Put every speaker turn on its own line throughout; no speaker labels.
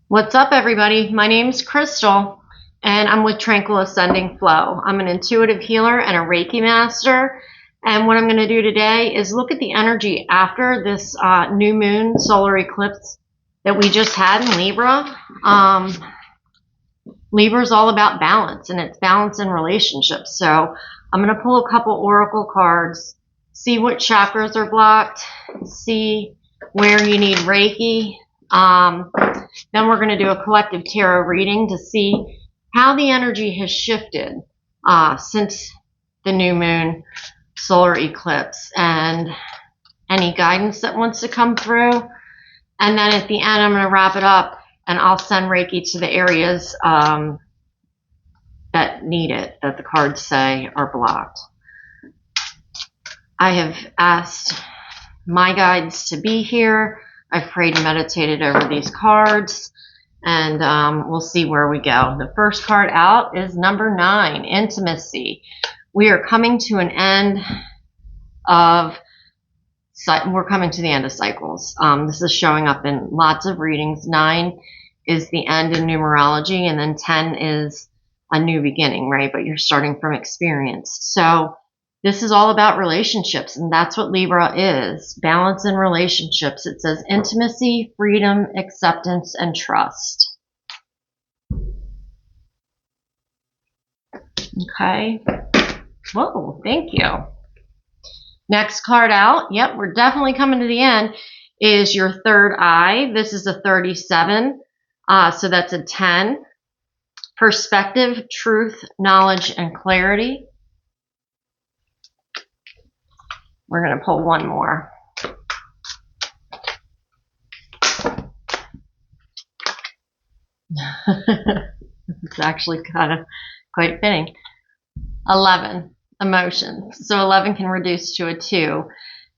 What's up, everybody? My name's Crystal, and I'm with Tranquil Ascending Flow. I'm an intuitive healer and a Reiki master, and what I'm going to do today is look at the energy after this new moon solar eclipse that we just had in Libra. Libra is all about balance, and it's balance in relationships. So I'm going to pull a couple oracle cards, see what chakras are blocked, see where you need Reiki. Then we're going to do a collective tarot reading to see how the energy has shifted since the new moon solar eclipse and any guidance that wants to come through. And then at the end, I'm going to wrap it up and I'll send Reiki to the areas that need it, that the cards say are blocked. I have asked my guides to be here. I've prayed and meditated over these cards, and we'll see where we go. The first card out is number 9, Intimacy. We are coming to an end of, we're coming to the end of cycles. This is showing up in lots of readings. 9 is the end in numerology, and then 10 is a new beginning, right? But you're starting from experience. So this is all about relationships, and that's what Libra is. Balance in relationships. It says intimacy, freedom, acceptance, and trust. Okay. Whoa, thank you. Next card out, yep, we're definitely coming to the end, is your third eye. This is a 37, so that's a 10. Perspective, truth, knowledge, and clarity. We're going to pull one more. It's actually kind of quite fitting. 11, emotions. So 11 can reduce to a 2.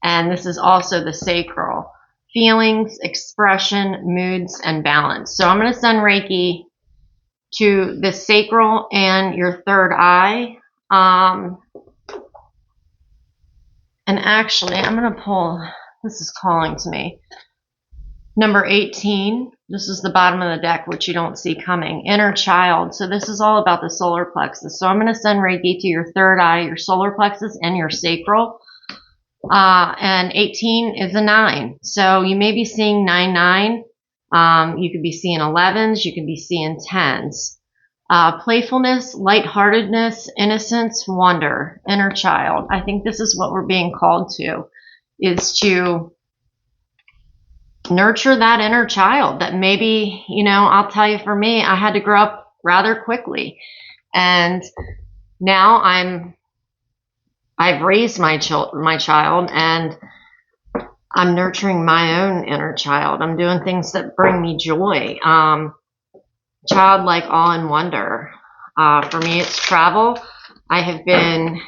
And this is also the sacral. Feelings, expression, moods, and balance. So I'm going to send Reiki to the sacral and your third eye. And actually, I'm going to pull, this is calling to me, number 18. This is the bottom of the deck, which you don't see coming. Inner child. So this is all about the solar plexus. So I'm going to send Reiki to your third eye, your solar plexus, and your sacral. And 18 is a 9. So you may be seeing 9-9. You could be seeing 11s. You could be seeing 10s. Playfulness, lightheartedness, innocence, wonder, inner child. I think this is what we're being called to, is to nurture that inner child that maybe, I'll tell you, for me, I had to grow up rather quickly. And now I've raised my child, and I'm nurturing my own inner child. I'm doing things that bring me joy. Childlike awe and wonder. For me, it's travel. I have been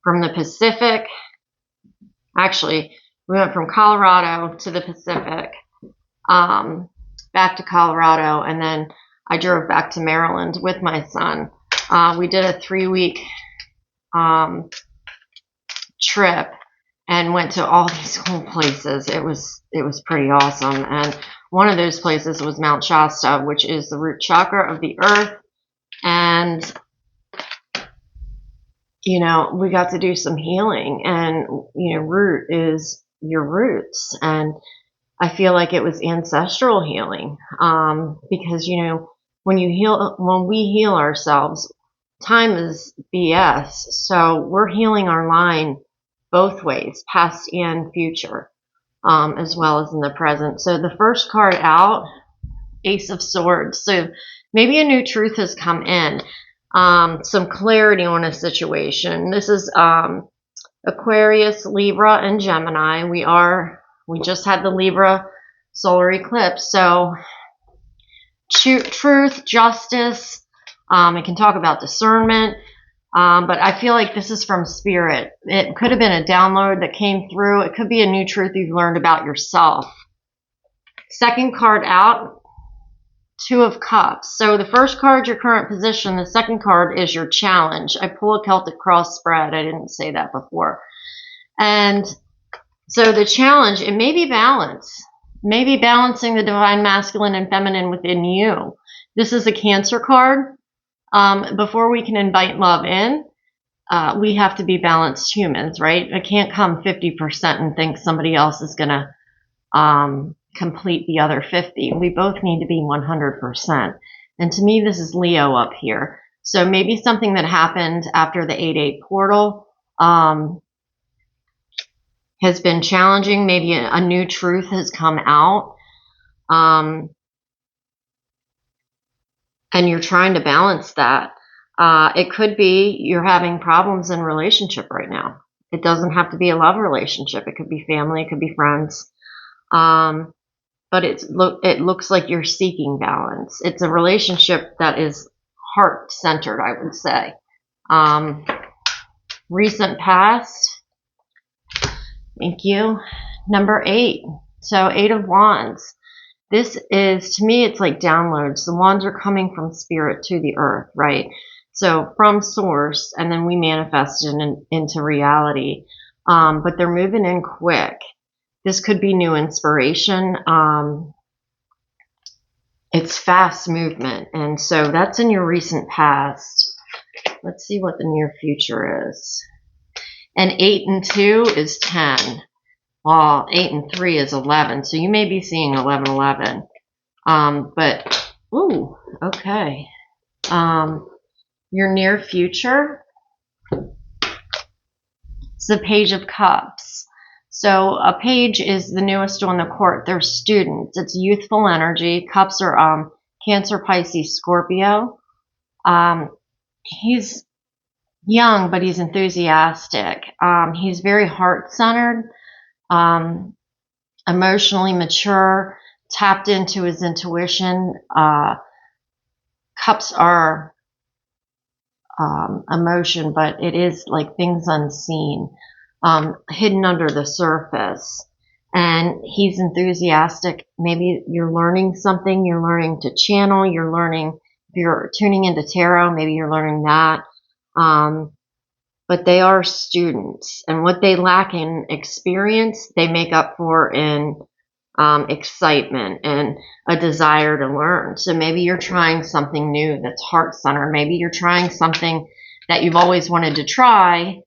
from the Pacific. Actually, we went from Colorado to the Pacific, back to Colorado, and then I drove back to Maryland with my son. We did a 3-week trip and went to all these cool places. It was pretty awesome. And one of those places was Mount Shasta, which is the root chakra of the earth. And, we got to do some healing. And, root is your roots. And I feel like it was ancestral healing. Because, when we heal ourselves, time is BS. So we're healing our line both ways, past and future, as well as in the present. So the first card out, Ace of Swords. So maybe a new truth has come in, some clarity on a situation. This is Aquarius, Libra, and Gemini. We just had the Libra solar eclipse. So truth, justice. It can talk about discernment. But I feel like this is from spirit. It could have been a download that came through. It could be a new truth you've learned about yourself. Second card out, 2 of Cups. So the first card, your current position. The second card is your challenge. I pull a Celtic cross spread. I didn't say that before. And so the challenge, it may be balance. maybe balancing the divine masculine and feminine within you. This is a Cancer card. Before we can invite love in, we have to be balanced humans, right? I can't come 50% and think somebody else is going to complete the other 50. We both need to be 100%. And to me, this is Leo up here. So maybe something that happened after the 8-8 portal has been challenging. Maybe a new truth has come out. And you're trying to balance that. It could be you're having problems in relationship right now. It doesn't have to be a love relationship. It could be family. It could be friends. But it looks like you're seeking balance. It's a relationship that is heart-centered, I would say. Recent past. Thank you. Number 8. So 8 of Wands. This is, to me, it's like downloads. The wands are coming from spirit to the earth, right? So from source, and then we manifest it into reality. But they're moving in quick. This could be new inspiration. It's fast movement. And so that's in your recent past. Let's see what the near future is. And 8 and 2 is 10. Well, 8 and 3 is 11. So you may be seeing 11, 11. But, ooh, okay. Your near future. It's the Page of Cups. So a page is the newest on the court. They're students. It's youthful energy. Cups are Cancer, Pisces, Scorpio. He's young, but he's enthusiastic. He's very heart-centered, emotionally mature, tapped into his intuition. Cups are emotion, but it is like things unseen. Hidden under the surface. And he's enthusiastic. Maybe you're learning something. You're learning to channel. You're learning, if you're tuning into tarot, maybe you're learning that. But they are students. And what they lack in experience, they make up for in excitement and a desire to learn. So maybe you're trying something new that's heart-centered. Maybe you're trying something that you've always wanted to try.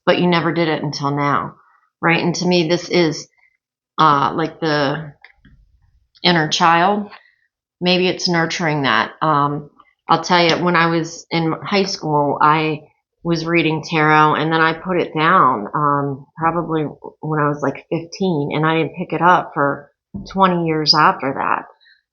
But you never did it until now, right? And to me, this is like the inner child. Maybe it's nurturing that. I'll tell you, when I was in high school, I was reading tarot, and then I put it down probably when I was like 15, and I didn't pick it up for 20 years after that.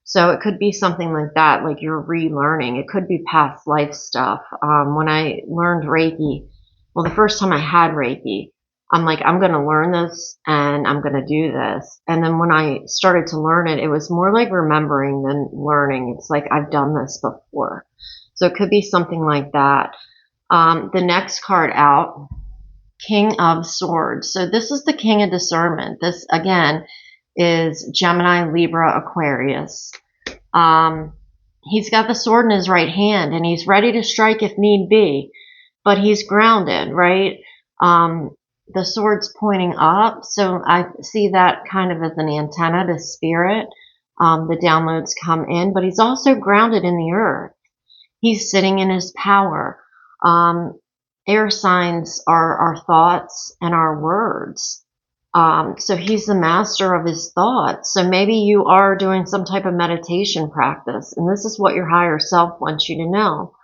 So it could be something like that, like you're relearning. It could be past life stuff. When I learned Reiki, well, the first time I had Reiki, I'm like, I'm going to learn this and I'm going to do this. And then when I started to learn it, it was more like remembering than learning. It's like, I've done this before. So it could be something like that. The next card out, King of Swords. So this is the King of Discernment. This, again, is Gemini, Libra, Aquarius. He's got the sword in his right hand and he's ready to strike if need be. But he's grounded, right? The sword's pointing up, so I see that kind of as an antenna to spirit. The downloads come in, but he's also grounded in the earth. He's sitting in his power. Air signs are our thoughts and our words. So he's the master of his thoughts. So maybe you are doing some type of meditation practice, and this is what your higher self wants you to know.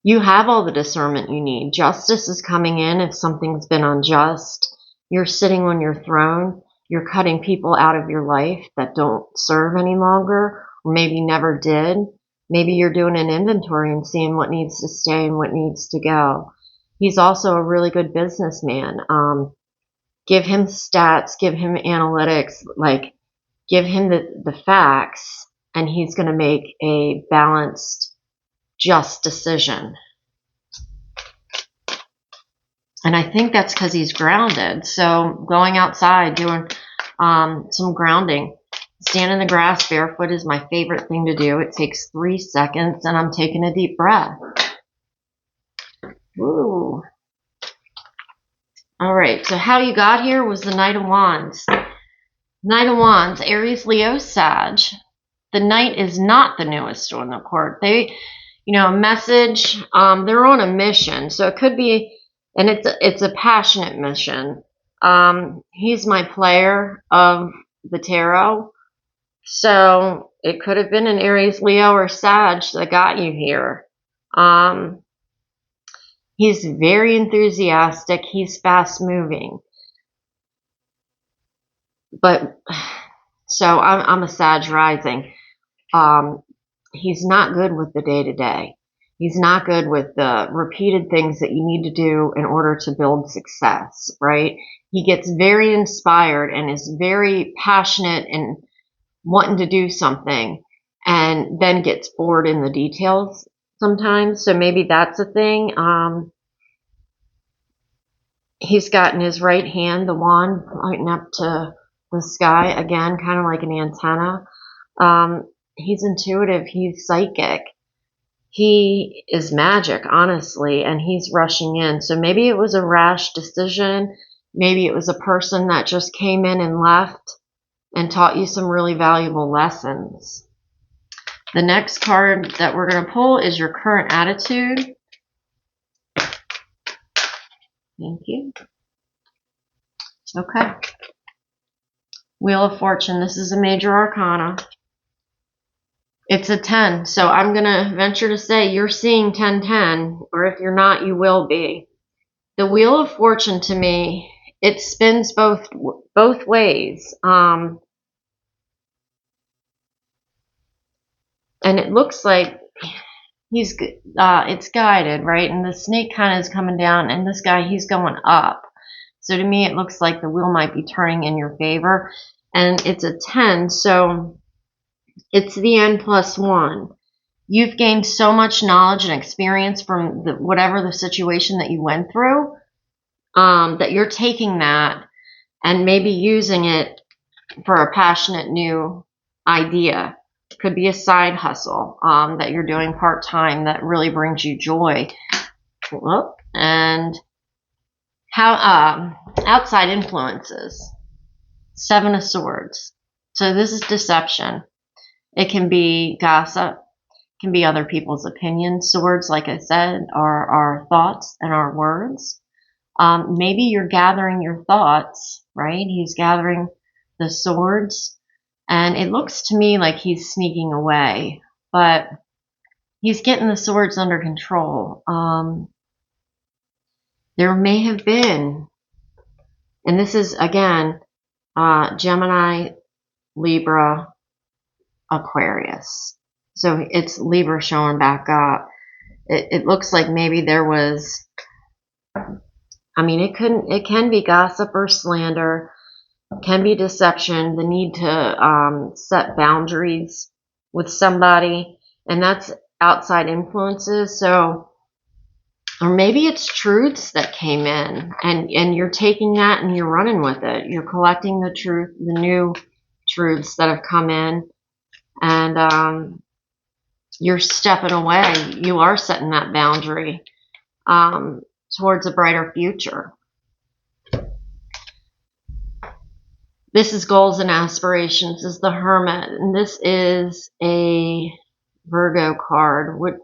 You have all the discernment you need. Justice is coming in if something's been unjust. You're sitting on your throne. You're cutting people out of your life that don't serve any longer, or maybe never did. Maybe you're doing an inventory and seeing what needs to stay and what needs to go. He's also a really good businessman. Give him stats, give him analytics, like give him the facts, and he's going to make a balanced, just decision. And I think that's because he's grounded. So going outside, doing some grounding. Stand in the grass barefoot is my favorite thing to do. It takes 3 seconds and I'm taking a deep breath. Ooh. All right, so how you got here was the Knight of Wands. Knight of Wands, Aries, Leo, Sag. The Knight is not the newest on the court. They, a message, they're on a mission. So it could be, and it's a passionate mission. He's my player of the tarot. So it could have been an Aries, Leo, or Sag that got you here. He's very enthusiastic. He's fast moving. But so I'm a Sag rising. He's not good with the day-to-day. He's not good with the repeated things that you need to do in order to build success, right? He gets very inspired and is very passionate and wanting to do something, and then gets bored in the details sometimes. So maybe that's a thing. He's got in his right hand the wand pointing up to the sky, again, kind of like an antenna. He's intuitive. He's psychic. He is magic, honestly, and he's rushing in. So maybe it was a rash decision. Maybe it was a person that just came in and left and taught you some really valuable lessons. The next card that we're going to pull is your current attitude. Thank you. Okay. Wheel of Fortune. This is a major arcana. It's a 10. So I'm going to venture to say you're seeing 10-10, or if you're not, you will be. The Wheel of Fortune, to me, it spins both ways. And it looks like it's guided, right? And the snake kind of is coming down, and this guy, he's going up. So to me, it looks like the wheel might be turning in your favor. And it's a 10, so it's the N+1. You've gained so much knowledge and experience from whatever the situation that you went through, that you're taking that and maybe using it for a passionate new idea. It could be a side hustle that you're doing part-time that really brings you joy. And how outside influences. 7 of Swords. So this is deception. It can be gossip. It can be other people's opinions. Swords, like I said, are our thoughts and our words. Maybe you're gathering your thoughts, right? He's gathering the swords. And it looks to me like he's sneaking away. But he's getting the swords under control. There may have been, and this is, again, Gemini, Libra, Aquarius. So it's Libra showing back up. It looks like maybe there was, it can be gossip or slander, can be deception, the need to set boundaries with somebody, and that's outside influences. So, or maybe it's truths that came in, and you're taking that and you're running with it. You're collecting the truth, the new truths that have come in, and you're stepping away. You are setting that boundary towards a brighter future. This is goals and aspirations. This is the Hermit, and this is a Virgo card. What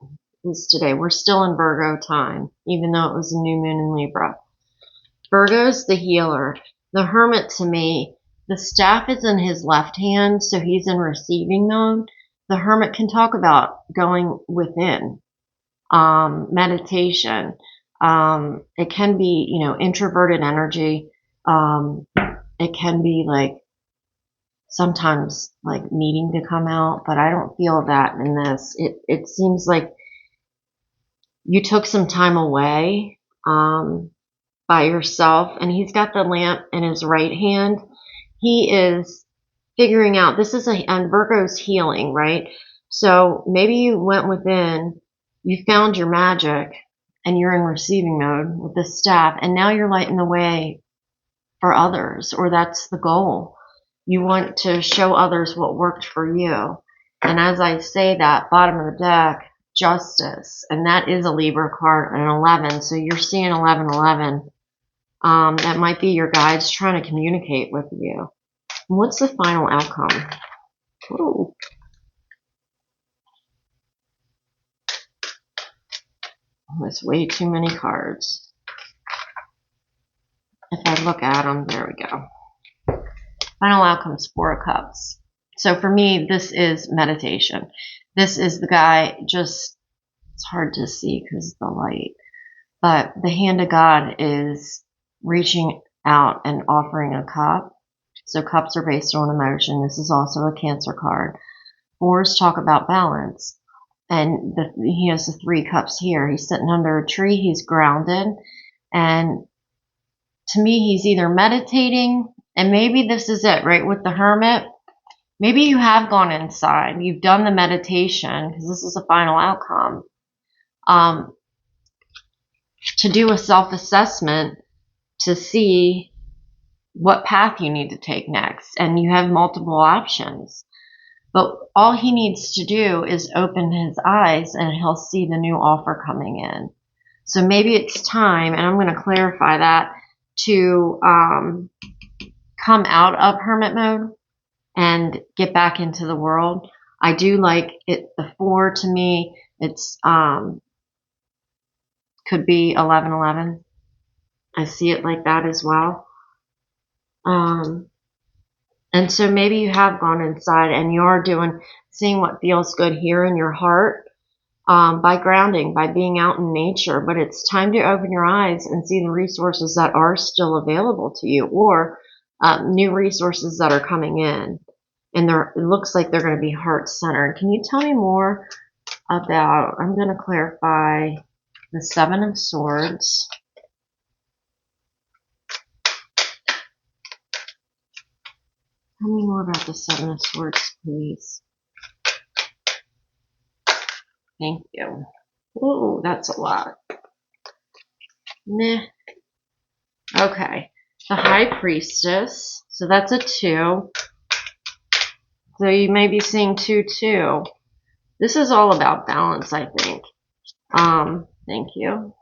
is today? We're still in Virgo time, even though it was a new moon in Libra. Virgo's the healer. The Hermit, to me, the staff is in his left hand, so he's in receiving mode. The Hermit can talk about going within, meditation. It can be, introverted energy. It can be like sometimes like needing to come out, but I don't feel that in this. It seems like you took some time away by yourself, and he's got the lamp in his right hand. He is figuring out, and Virgo's healing, right? So maybe you went within, you found your magic, and you're in receiving mode with the staff, and now you're lighting the way for others, or that's the goal. You want to show others what worked for you. And as I say that, bottom of the deck, Justice, and that is a Libra card, an 11, so you're seeing 1111. That might be your guides trying to communicate with you. And what's the final outcome? Ooh. That's way too many cards. If I look at them, there we go. Final outcomes, Four of Cups. So for me, this is meditation. This is the guy just, it's hard to see because of the light, but the hand of God is reaching out and offering a cup. So cups are based on emotion. This is also a Cancer card. Fours talk about balance. And he has the 3 cups here. He's sitting under a tree. He's grounded. And to me, he's either meditating, and maybe this is it, right? With the Hermit, maybe you have gone inside. You've done the meditation, because this is the final outcome, to do a self-assessment to see what path you need to take next. And you have multiple options. But all he needs to do is open his eyes and he'll see the new offer coming in. So maybe it's time, and I'm going to clarify that, to come out of hermit mode and get back into the world. I do like it. The 4 to me, it's could be 11:11. I see it like that as well. And so maybe you have gone inside and you're seeing what feels good here in your heart, by grounding, by being out in nature. But it's time to open your eyes and see the resources that are still available to you, or new resources that are coming in. And it looks like they're going to be heart-centered. Can you tell me more about, I'm going to clarify the 7 of Swords. Tell me more about the 7 of Swords, please. Thank you. Ooh, that's a lot. Meh. Okay. The High Priestess. So that's a 2. So you may be seeing 2, 2. This is all about balance, I think. Thank you.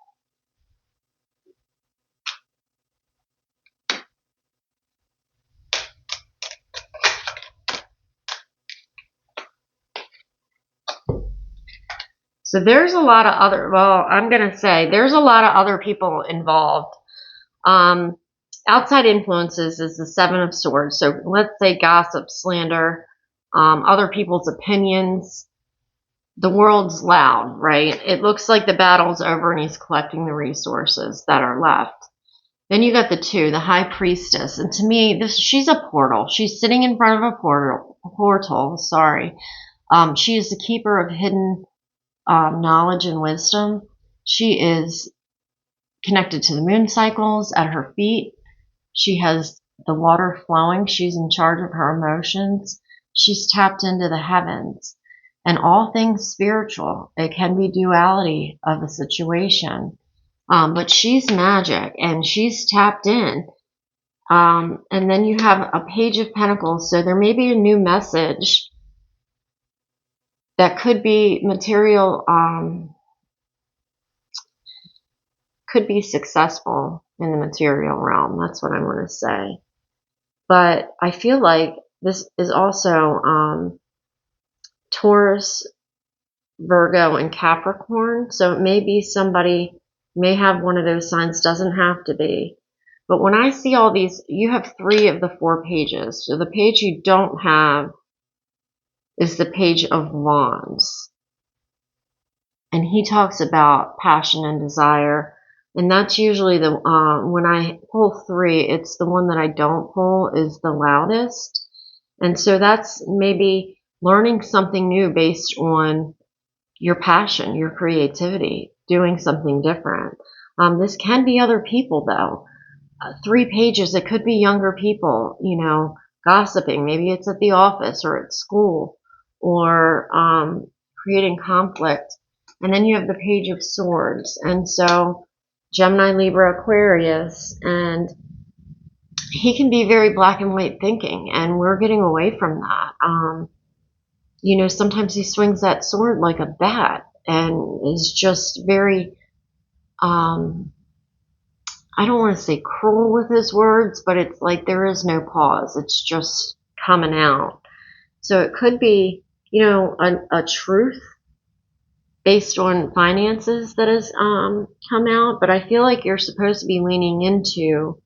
So there's a lot of I'm going to say there's a lot of other people involved. Outside influences is the 7 of Swords. So let's say gossip, slander, other people's opinions. The world's loud, right? It looks like the battle's over and he's collecting the resources that are left. Then you got the 2, the High Priestess. And to me, she's a portal. She's sitting in front of a portal. She is the keeper of hidden knowledge and wisdom. She is connected to the moon cycles at her feet. She has the water flowing. She's in charge of her emotions. She's tapped into the heavens and all things spiritual. It can be duality of the situation, but she's magic and she's tapped in. And then you have a Page of Pentacles. So there may be a new message that could be material, could be successful in the material realm. That's what I'm going to say. But I feel like this is also Taurus, Virgo, and Capricorn. So it may be somebody, may have one of those signs, doesn't have to be. But when I see all these, you have 3 of the 4 pages. So the page you don't have is the Page of Wands. And he talks about passion and desire. And that's usually the, when I pull 3, it's the one that I don't pull is the loudest. And so that's maybe learning something new based on your passion, your creativity, doing something different. This can be other people though. 3 pages, it could be younger people, gossiping. Maybe it's at the office or at school, or creating conflict. And then you have the Page of Swords. And so Gemini, Libra, Aquarius, and he can be very black and white thinking, and we're getting away from that. Sometimes he swings that sword like a bat and is just very, I don't want to say cruel with his words, but it's like there is no pause. It's just coming out. So it could be, a truth based on finances that has come out, but I feel like you're supposed to be leaning into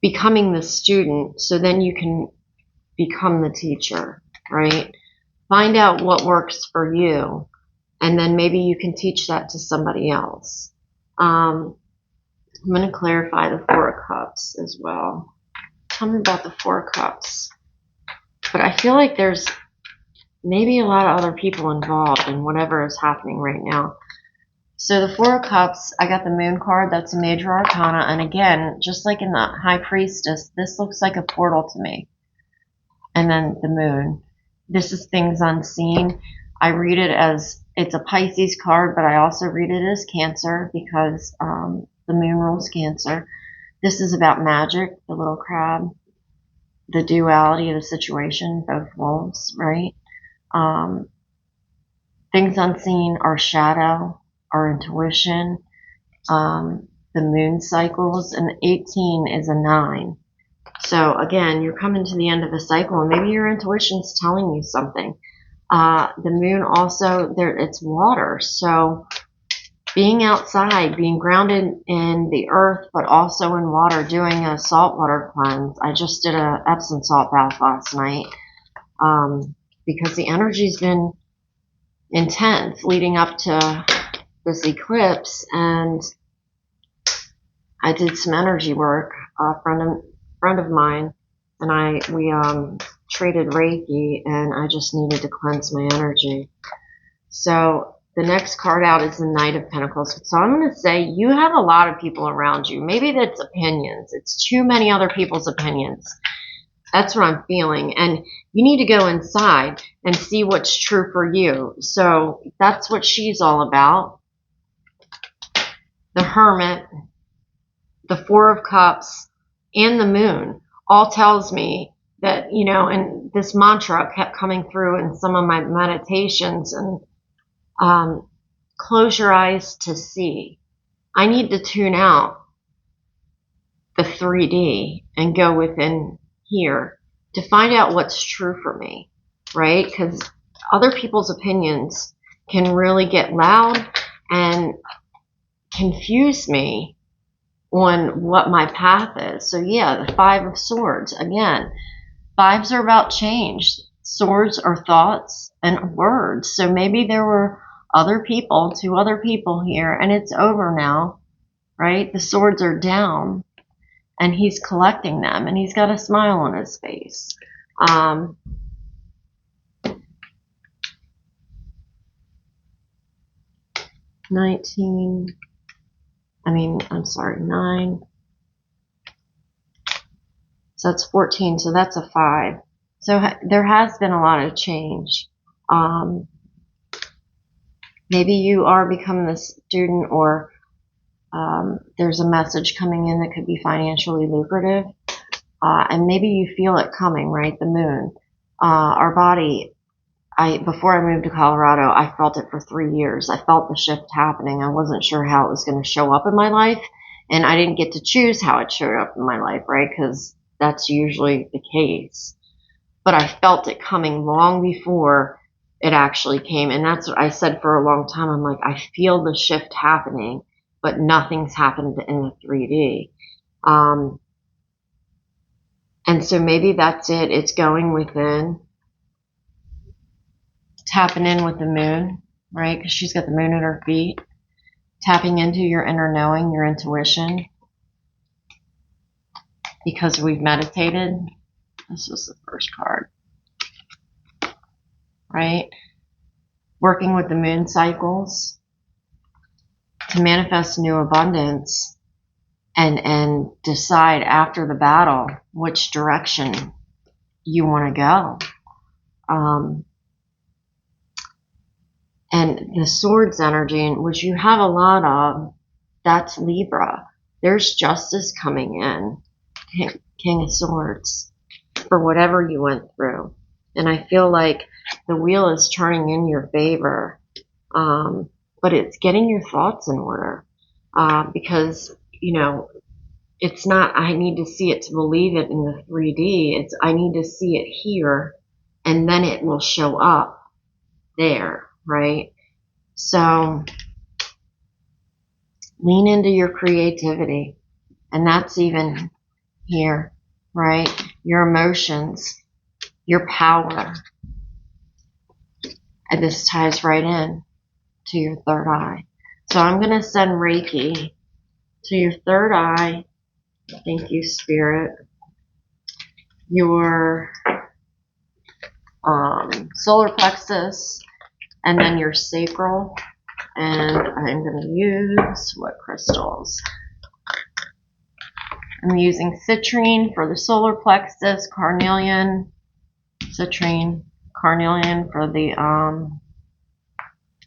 becoming the student so then you can become the teacher, right? Find out what works for you, and then maybe you can teach that to somebody else. I'm going to clarify the Four of Cups as well. Tell me about the Four of Cups. But I feel like there's maybe a lot of other people involved in whatever is happening right now. So the Four of Cups, I got the Moon card. That's a major arcana. And again, just like in the High Priestess, this looks like a portal to me. And then the Moon. This is things unseen. I read it as, it's a Pisces card, but I also read it as Cancer because the Moon rules Cancer. This is about magic, the little crab, the duality of the situation, both wolves, right? Things unseen, our shadow, our intuition, the moon cycles, and 18 is a 9. So again, you're coming to the end of a cycle, and maybe your intuition's telling you something. The moon also, it's water, so being outside, being grounded in the earth, but also in water, doing a saltwater cleanse. I just did a Epsom salt bath last night because the energy's been intense leading up to this eclipse, and I did some energy work. A friend of mine and we traded Reiki, and I just needed to cleanse my energy. So the next card out is the Knight of Pentacles. So I'm going to say you have a lot of people around you. Maybe that's opinions. It's too many other people's opinions. That's what I'm feeling. And you need to go inside and see what's true for you. So that's what she's all about. The Hermit, the Four of Cups, and the Moon all tells me that, and this mantra kept coming through in some of my meditations, and close your eyes to see. I need to tune out the 3D and go within here to find out what's true for me, right? Because other people's opinions can really get loud and confuse me on what my path is. So yeah, the Five of Swords. Again, fives are about change. Swords are thoughts and words. So maybe there were two other people here, and it's over now, right? The swords are down, and he's collecting them, and he's got a smile on his face. 9. So that's 14, so that's a 5. So there has been a lot of change. Maybe you are becoming a student, or there's a message coming in that could be financially lucrative. And maybe you feel it coming, right? The moon. Our body, before I moved to Colorado, I felt it for 3 years. I felt the shift happening. I wasn't sure how it was going to show up in my life. And I didn't get to choose how it showed up in my life, right? Because that's usually the case. But I felt it coming long before it actually came. And that's what I said for a long time. I'm like, I feel the shift happening, but nothing's happened in the 3D. And so maybe that's it. It's going within, tapping in with the moon, right? Because she's got the moon at her feet. Tapping into your inner knowing, your intuition. Because we've meditated. This was the first card. Right? Working with the moon cycles to manifest new abundance. And decide after the battle which direction you want to go. And the swords energy, which you have a lot of, that's Libra. There's justice coming in. King of Swords. For whatever you went through. And I feel like the wheel is turning in your favor. But it's getting your thoughts in order. Because it's not, I need to see it to believe it in the 3D. It's, I need to see it here, and then it will show up there, right? So lean into your creativity, and that's even here, right? Your emotions, your power. And this ties right in to your third eye. So I'm going to send Reiki to your third eye. Thank you, Spirit. Your solar plexus, and then your sacral. And I'm going to use what crystals? I'm using citrine for the solar plexus, carnelian, citrine, carnelian for the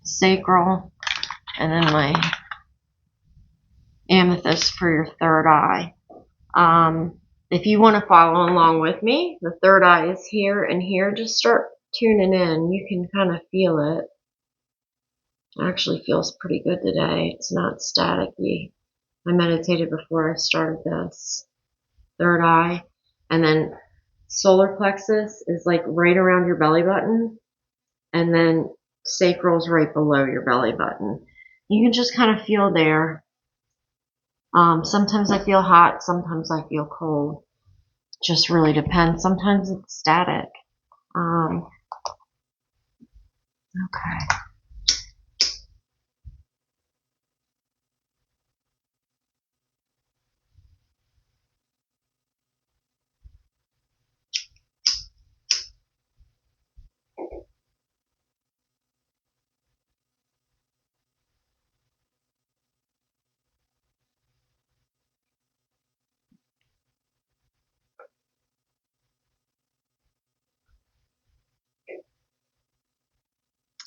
sacral, and then my amethyst for your third eye. If you want to follow along with me, the third eye is here and here. Just start tuning in. You can kind of feel it. It actually feels pretty good today. It's not staticky. I meditated before I started this. Third eye. And then solar plexus is like right around your belly button. And then sacral's right below your belly button. You can just kind of feel there. Sometimes I feel hot, sometimes I feel cold. Just really depends. Sometimes it's static. Okay.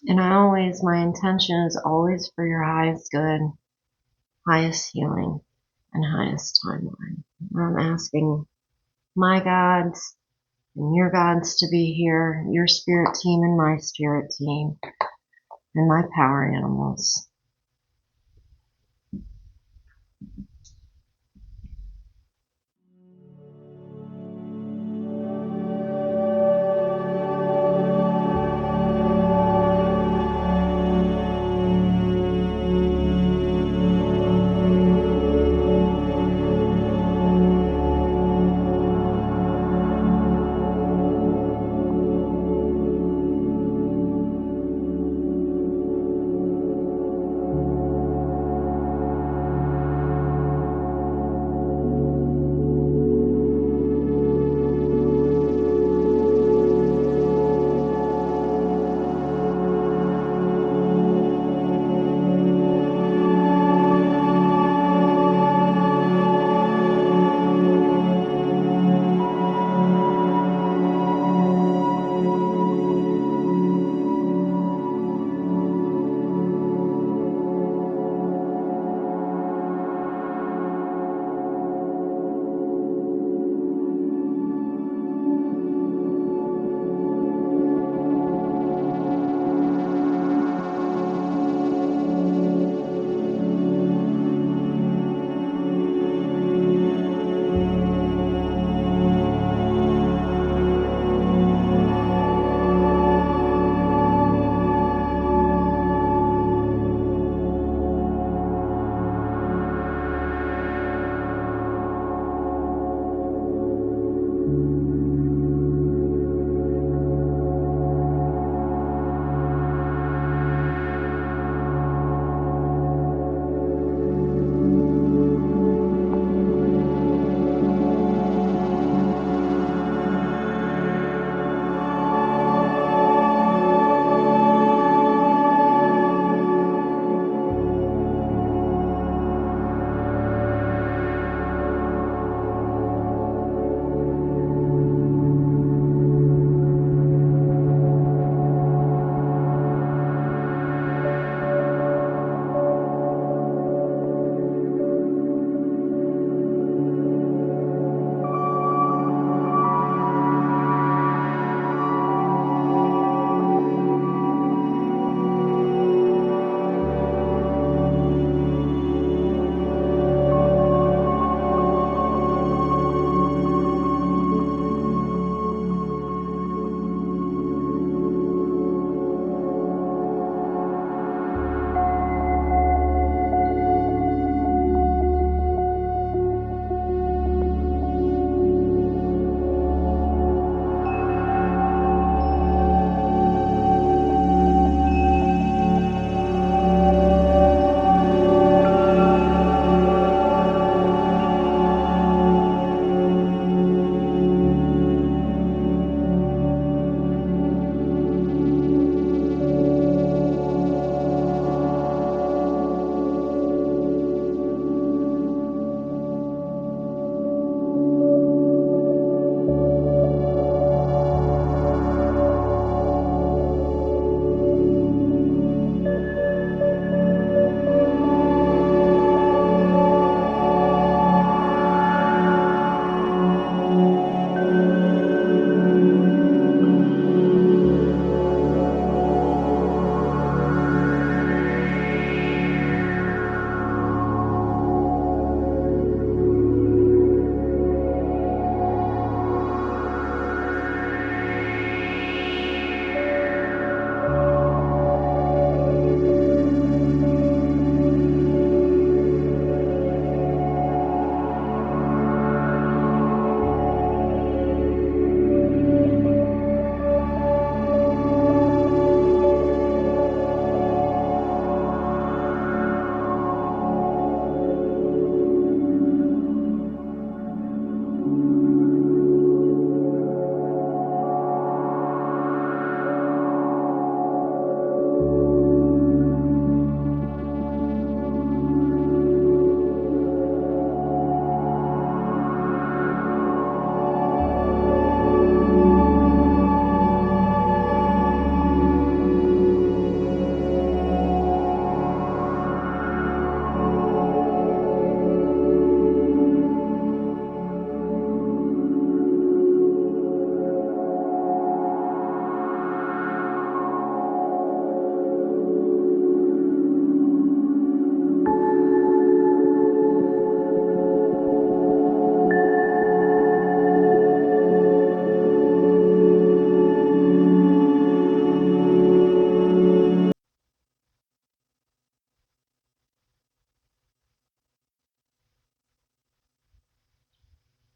And my intention is always for your highest good, highest healing, and highest timeline. I'm asking my gods and your gods to be here, your spirit team and my spirit team, and my power animals.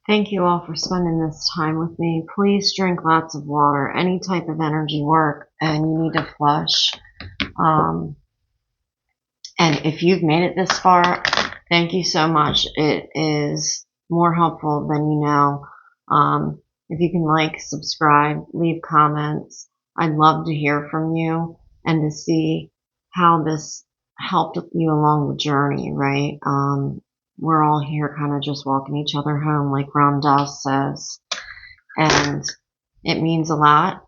Thank you all for spending this time with me. Please drink lots of water. Any type of energy work, and you need to flush. And if you've made it this far, thank you so much. It is more helpful than you know. If you can like, subscribe, leave comments. I'd love to hear from you and to see how this helped you along the journey, right? We're all here kind of just walking each other home, like Ram Dass says. And it means a lot.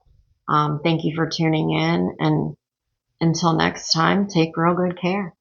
Thank you for tuning in. And until next time, take real good care.